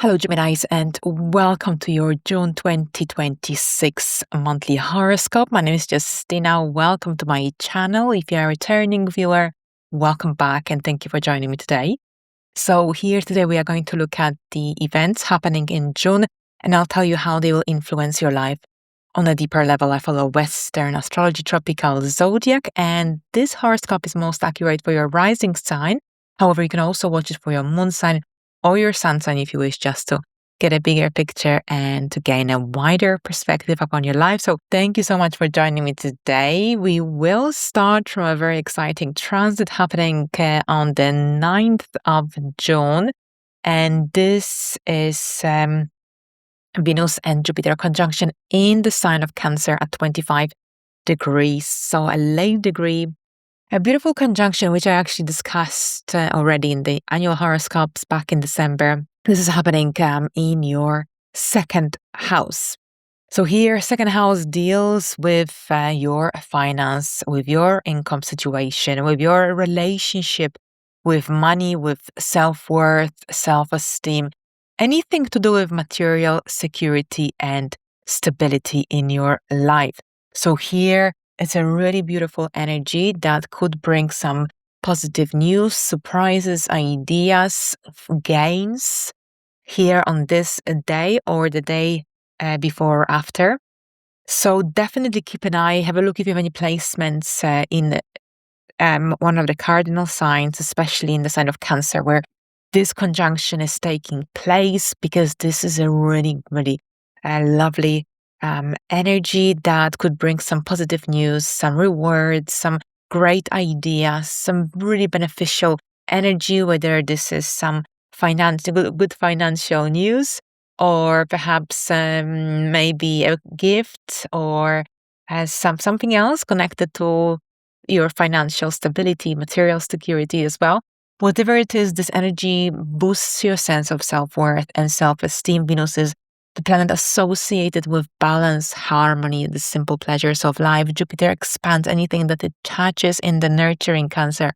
Hello, Geminis, and welcome to your June 2026 monthly horoscope. My name is Justina. Welcome to my channel. If you're a returning viewer, welcome back and thank you for joining me today. So here today we are going to look at the events happening in June, and I'll tell you how they will influence your life. On a deeper level, I follow Western astrology tropical zodiac, and this horoscope is most accurate for your rising sign. However, you can also watch it for your moon sign or your sun sign if you wish, just to get a bigger picture and to gain a wider perspective upon your life. So thank you so much for joining me today. We will start from a very exciting transit happening on the 9th of June. And this is Venus and Jupiter conjunction in the sign of Cancer at 25 degrees. So a late degree. A beautiful conjunction, which I actually discussed already in the annual horoscopes back in December. This is happening in your second house. So here, second house deals with your finance, with your income situation, with your relationship, with money, with self-worth, self-esteem, anything to do with material security and stability in your life. So here, it's a really beautiful energy that could bring some positive news, surprises, ideas, gains here on this day or the day before or after. So definitely keep an eye, have a look if you have any placements in one of the cardinal signs, especially in the sign of Cancer, where this conjunction is taking place, because this is a really, really lovely energy that could bring some positive news, some rewards, some great ideas, some really beneficial energy, whether this is some good financial news, or perhaps maybe a gift, or something else connected to your financial stability, material security as well. Whatever it is, this energy boosts your sense of self-worth and self-esteem. Venus is the planet associated with balance, harmony, the simple pleasures of life. Jupiter expands anything that it touches in the nurturing Cancer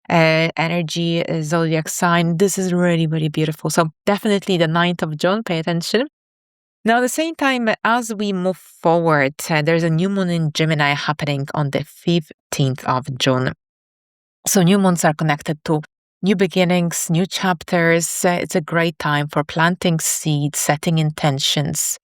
energy, zodiac sign. This is really, really beautiful. So definitely the 9th of June, pay attention. Now, at the same time, as we move forward, there's a new moon in Gemini happening on the 15th of June. So new moons are connected to new beginnings, new chapters. It's a great time for planting seeds, setting intentions,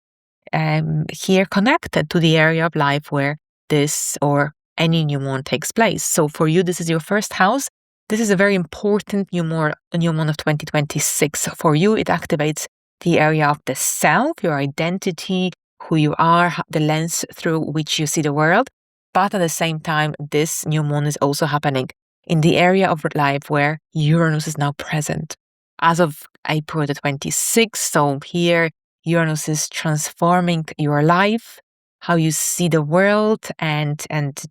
here connected to the area of life where this or any new moon takes place. So for you, this is your first house. This is a very important new moon of 2026. For you, it activates the area of the self, your identity, who you are, the lens through which you see the world. But at the same time, this new moon is also happening in the area of life where Uranus is now present as of April the 26th. So here, Uranus is transforming your life, how you see the world, and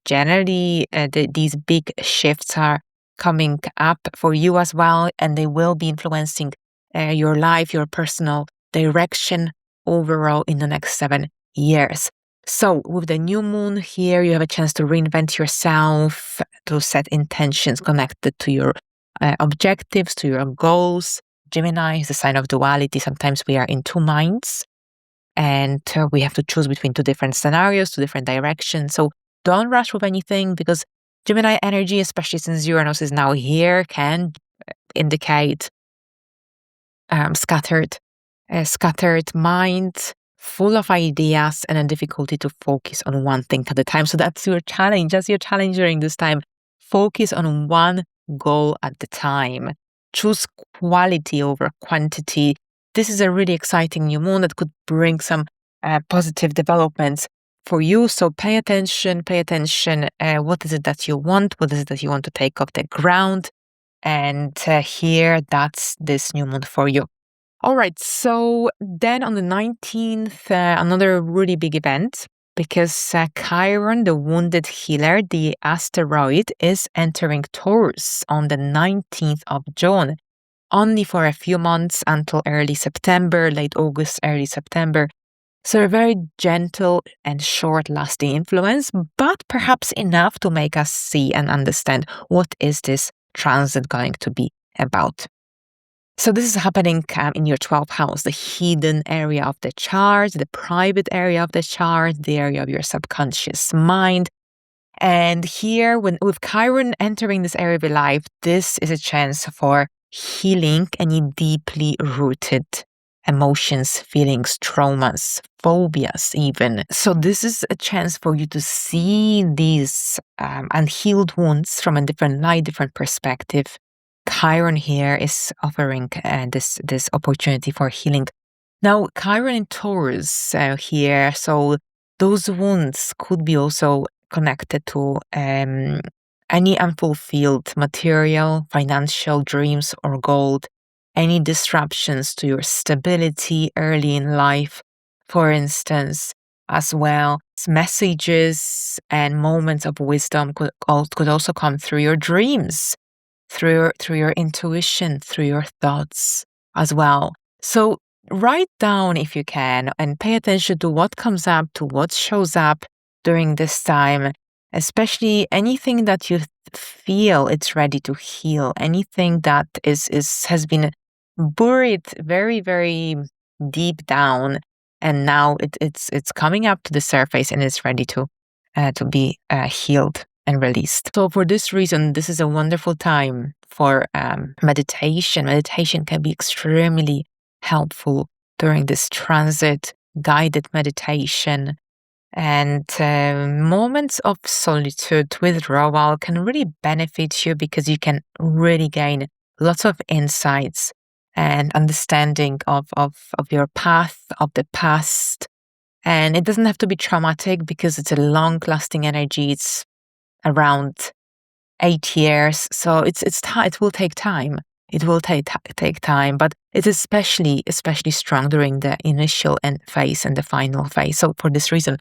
generally these big shifts are coming up for you as well, and they will be influencing your life, your personal direction overall in the next 7 years. So with the new moon here, you have a chance to reinvent yourself, to set intentions connected to your objectives, to your goals. Gemini is a sign of duality. Sometimes we are in two minds and we have to choose between two different scenarios, two different directions. So don't rush with anything, because Gemini energy, especially since Uranus is now here, can indicate scattered mind, full of ideas, and a difficulty to focus on one thing at a time. So that's your challenge. That's your challenge during this time. Focus on one goal at the time. Choose quality over quantity. This is a really exciting new moon that could bring some positive developments for you. So pay attention. What is it that you want? What is it that you want to take off the ground? And here, that's this new moon for you. All right, so then on the 19th, another really big event, because Chiron, the wounded healer, the asteroid, is entering Taurus on the 19th of June, only for a few months until early September, late August, early September. So a very gentle and short-lasting influence, but perhaps enough to make us see and understand what is this transit going to be about. So this is happening in your 12th house, the hidden area of the chart, the private area of the chart, the area of your subconscious mind. And here, with Chiron entering this area of your life, this is a chance for healing any deeply rooted emotions, feelings, traumas, phobias even. So this is a chance for you to see these unhealed wounds from a different light, different perspective. Chiron here is offering this opportunity for healing. Now, Chiron in Taurus here, so those wounds could be also connected to any unfulfilled material, financial dreams or goal, any disruptions to your stability early in life, for instance, as well. Messages and moments of wisdom could also come through your dreams, through your intuition, through your thoughts as well. So write down if you can and pay attention to what comes up, to what shows up during this time, especially anything that you feel it's ready to heal, anything that has been buried very, very deep down, and now it's coming up to the surface and it's ready to be healed and released. So for this reason, this is a wonderful time for meditation. Meditation can be extremely helpful during this transit, guided meditation. And moments of solitude, withdrawal can really benefit you because you can really gain lots of insights and understanding of your path, of the past. And it doesn't have to be traumatic because it's a long-lasting energy. It's around 8 years, so it will take time. It will take time, but it's especially strong during the initial phase and the final phase. So for this reason,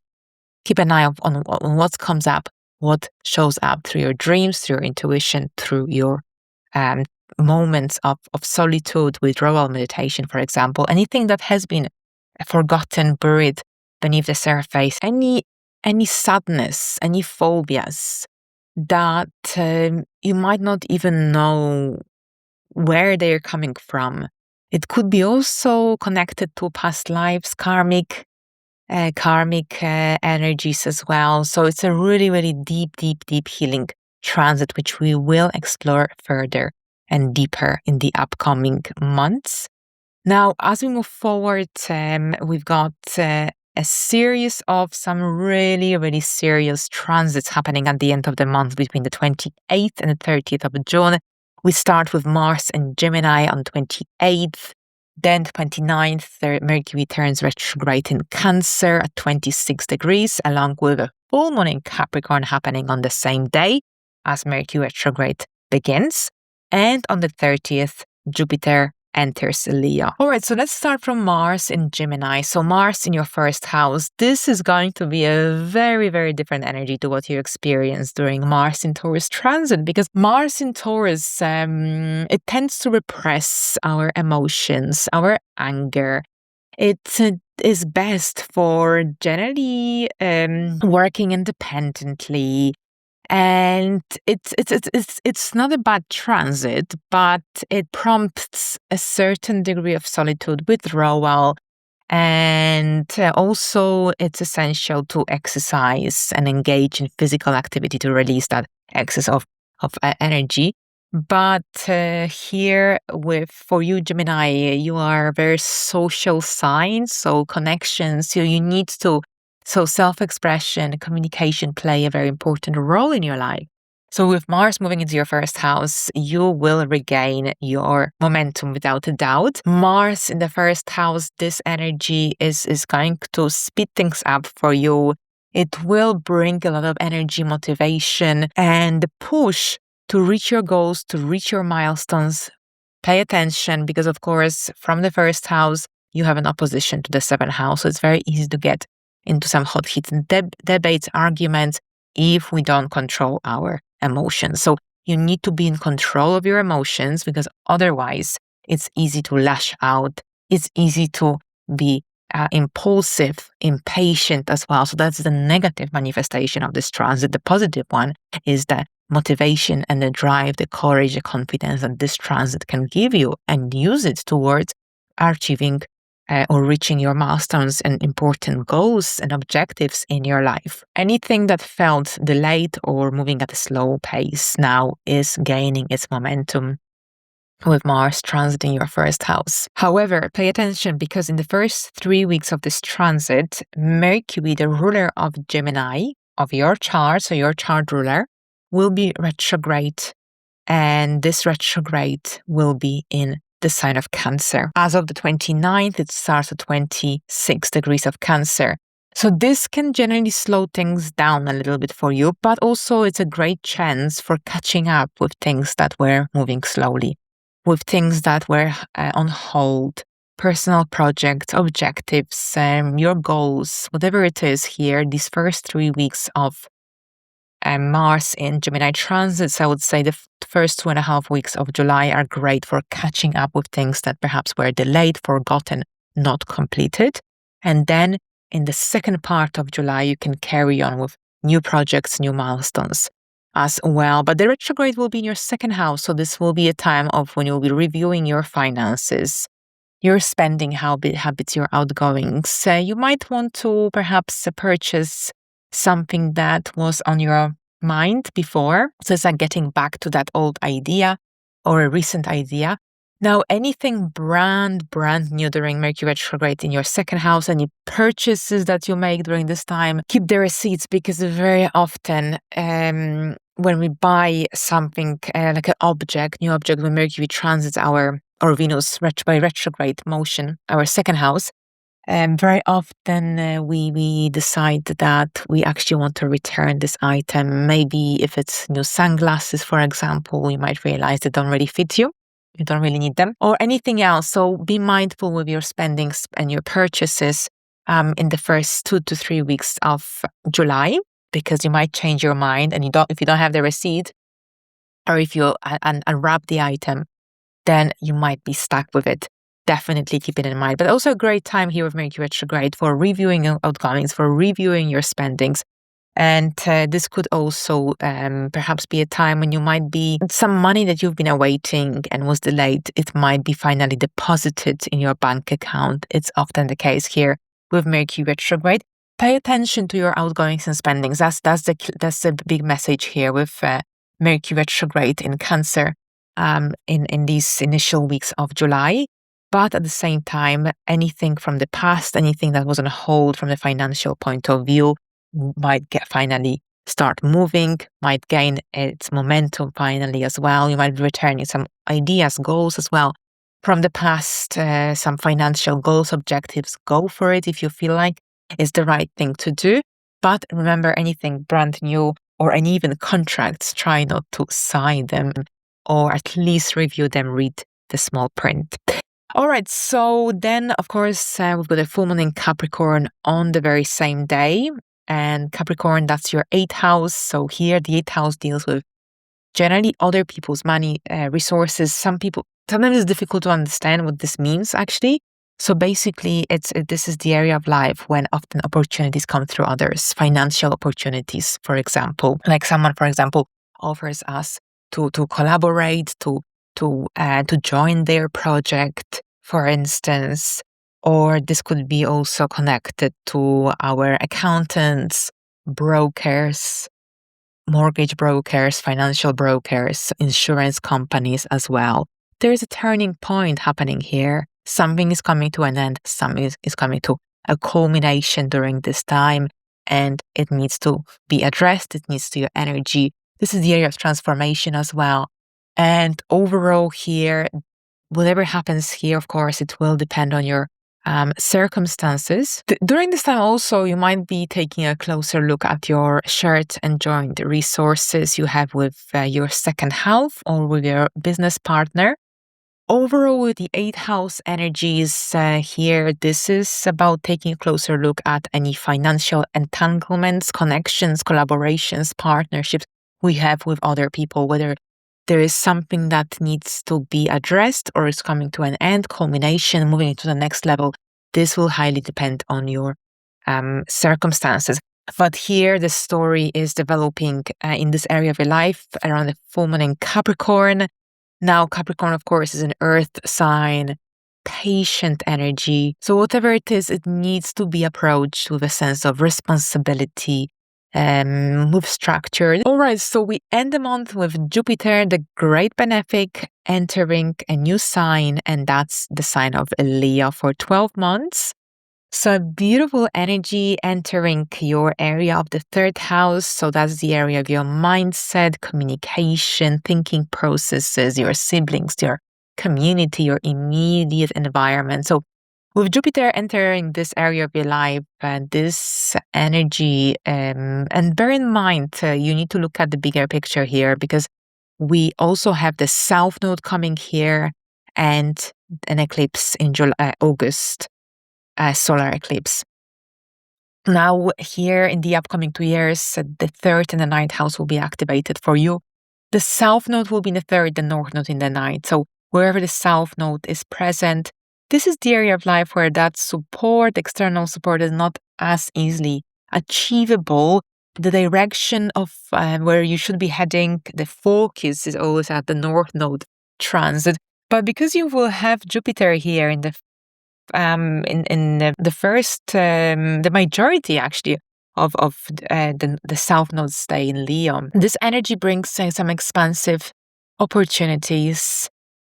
keep an eye on what comes up, what shows up through your dreams, through your intuition, through your moments of solitude, withdrawal, meditation, for example. Anything that has been forgotten, buried beneath the surface, any sadness, any phobias that you might not even know where they're coming from. It could be also connected to past lives, karmic energies as well. So it's a really, really deep healing transit, which we will explore further and deeper in the upcoming months. Now, as we move forward, we've got a series of some really, really serious transits happening at the end of the month between the 28th and the 30th of June. We start with Mars and Gemini on 28th. Then 29th, Mercury turns retrograde in Cancer at 26 degrees, along with a full moon in Capricorn happening on the same day as Mercury retrograde begins. And on the 30th, Jupiter enters Leo. All right, so let's start from Mars in Gemini. So Mars in your first house, this is going to be a very, very different energy to what you experienced during Mars in Taurus transit, because Mars in Taurus, it tends to repress our emotions, our anger. It is best for generally working independently. And it's not a bad transit, but it prompts a certain degree of solitude, withdrawal, and also it's essential to exercise and engage in physical activity to release that excess of energy. But here, for you, Gemini, you are a very social sign, so connections. So you need to. So self-expression, communication play a very important role in your life. So with Mars moving into your first house, you will regain your momentum without a doubt. Mars in the first house, this energy is going to speed things up for you. It will bring a lot of energy, motivation, and the push to reach your goals, to reach your milestones. Pay attention because, of course, from the first house, you have an opposition to the seventh house. So it's very easy to get into some hot heat debates, arguments, if we don't control our emotions. So you need to be in control of your emotions because otherwise it's easy to lash out. It's easy to be impulsive, impatient as well. So that's the negative manifestation of this transit. The positive one is that motivation and the drive, the courage, the confidence that this transit can give you, and use it towards achieving or reaching your milestones and important goals and objectives in your life. Anything that felt delayed or moving at a slow pace now is gaining its momentum with Mars transiting your first house. However, pay attention, because in the first 3 weeks of this transit, Mercury, the ruler of Gemini, of your chart, so your chart ruler, will be retrograde, and this retrograde will be in the sign of Cancer. As of the 29th, it starts at 26 degrees of Cancer. So this can generally slow things down a little bit for you, but also it's a great chance for catching up with things that were moving slowly, with things that were on hold, personal projects, objectives, your goals, whatever it is here. These first 3 weeks of Mars in Gemini transits, I would say the first 2.5 weeks of July are great for catching up with things that perhaps were delayed, forgotten, not completed. And then in the second part of July, you can carry on with new projects, new milestones as well. But the retrograde will be in your second house, so this will be a time of when you'll be reviewing your finances, your spending habits, your outgoings. You might want to perhaps purchase something that was on your mind before. So it's like getting back to that old idea or a recent idea. Now, anything brand new during Mercury retrograde in your second house, any purchases that you make during this time, keep the receipts, because very often when we buy something like an object, new object, when Mercury transits or Venus by retrograde motion, our second house, very often we decide that we actually want to return this item. Maybe if it's new sunglasses, for example, you might realize they don't really fit you. You don't really need them, or anything else. So be mindful with your spendings and your purchases in the first 2 to 3 weeks of July, because you might change your mind, and if you don't have the receipt, or if you unwrap the item, then you might be stuck with it. Definitely keep it in mind. But also a great time here with Mercury retrograde for reviewing your outgoings, for reviewing your spendings. And this could also perhaps be a time when you might be, some money that you've been awaiting and was delayed, it might be finally deposited in your bank account. It's often the case here with Mercury retrograde. Pay attention to your outgoings and spendings. That's the big message here with Mercury retrograde in Cancer in these initial weeks of July. But at the same time, anything from the past, anything that was on hold from the financial point of view, might finally start moving, might gain its momentum finally as well. You might be returning some ideas, goals as well from the past, some financial goals, objectives. Go for it if you feel like it's the right thing to do. But remember, anything brand new or any even contracts, try not to sign them, or at least review them, read the small print. All right, so then, of course, we've got a full moon in Capricorn on the very same day. And Capricorn, that's your 8th house. So here, the 8th house deals with generally other people's money, resources. Sometimes it's difficult to understand what this means, actually. So basically, this is the area of life when often opportunities come through others, financial opportunities, for example. Like someone, for example, offers us to collaborate, to join their project, for instance. Or this could be also connected to our accountants, brokers, mortgage brokers, financial brokers, insurance companies as well. There is a turning point happening here. Something is coming to an end. Something is coming to a culmination during this time, and it needs to be addressed. It needs to your energy. This is the area of transformation as well. And overall here, whatever happens here, of course, it will depend on your circumstances. During this time also, you might be taking a closer look at your shared and joint resources you have with your second house or with your business partner. Overall, with the 8th house energies here, this is about taking a closer look at any financial entanglements, connections, collaborations, partnerships we have with other people, whether there is something that needs to be addressed or is coming to an end, culmination, moving to the next level. This will highly depend on your circumstances. But here the story is developing in this area of your life around the full moon in Capricorn. Now, Capricorn, of course, is an earth sign, patient energy. So whatever it is, it needs to be approached with a sense of responsibility, with structure. All right, so we end the month with Jupiter, the great benefic, entering a new sign, and that's the sign of Leo for 12 months. So a beautiful energy entering your area of the third house. So that's the area of your mindset, communication, thinking processes, your siblings, your community, your immediate environment. So with Jupiter entering this area of your life, this energy, and bear in mind, you need to look at the bigger picture here, because we also have the South Node coming here and an eclipse in August. Solar eclipse. Now, here in the upcoming 2 years, the third and the ninth house will be activated for you. The South Node will be in the third, the North Node in the ninth. So wherever the South Node is present, this is the area of life where that support, external support, is not as easily achievable. The direction of where you should be heading, the focus is always at the North Node transit. But because you will have Jupiter here in the the majority actually of the South Node stay in Leo, this energy brings some expansive opportunities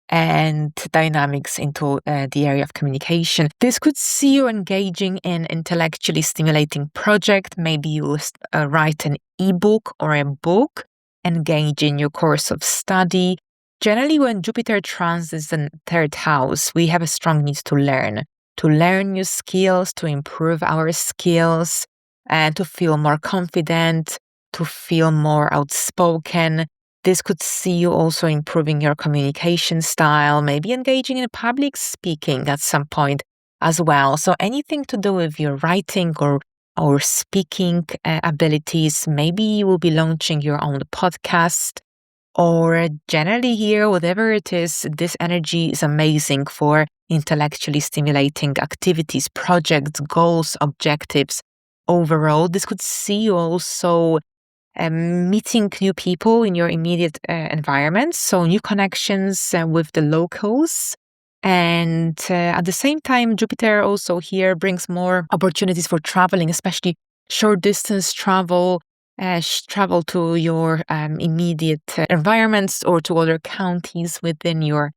and dynamics into the area of communication. This could see you engaging in intellectually stimulating project. Maybe you will write an ebook or a book, engage in your course of study. Generally, when Jupiter transits the third house, we have a strong need to learn new skills, to improve our skills, and to feel more confident, to feel more outspoken. This could see you also improving your communication style, maybe engaging in public speaking at some point as well. So anything to do with your writing or speaking abilities, maybe you will be launching your own podcast. Or generally here, whatever it is, this energy is amazing for intellectually stimulating activities, projects, goals, objectives. Overall, this could see you also meeting new people in your immediate environment, so new connections with the locals. And at the same time, Jupiter also here brings more opportunities for traveling, especially short distance travel, travel to your immediate environments or to other counties within your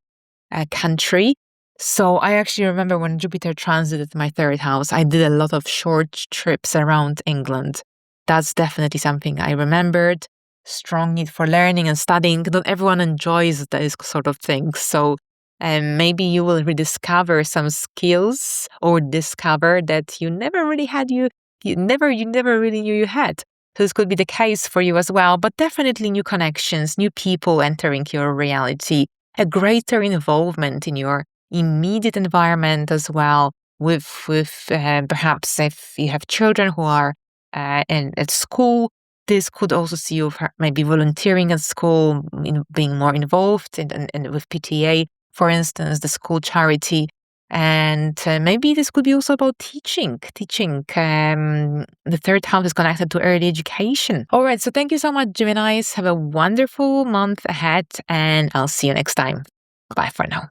country. So I actually remember when Jupiter transited my third house, I did a lot of short trips around England. That's definitely something I remembered. Strong need for learning and studying. Not everyone enjoys those sort of things. So maybe you will rediscover some skills or discover that you never really had you never really knew you had. So this could be the case for you as well, but definitely new connections, new people entering your reality, a greater involvement in your immediate environment as well, with perhaps if you have children who are at school, this could also see you maybe volunteering at school, being more involved in with PTA, for instance, the school charity. And maybe this could be also about teaching. The third house is connected to early education. All right, so thank you so much, Geminis. Have a wonderful month ahead, and I'll see you next time. Bye for now.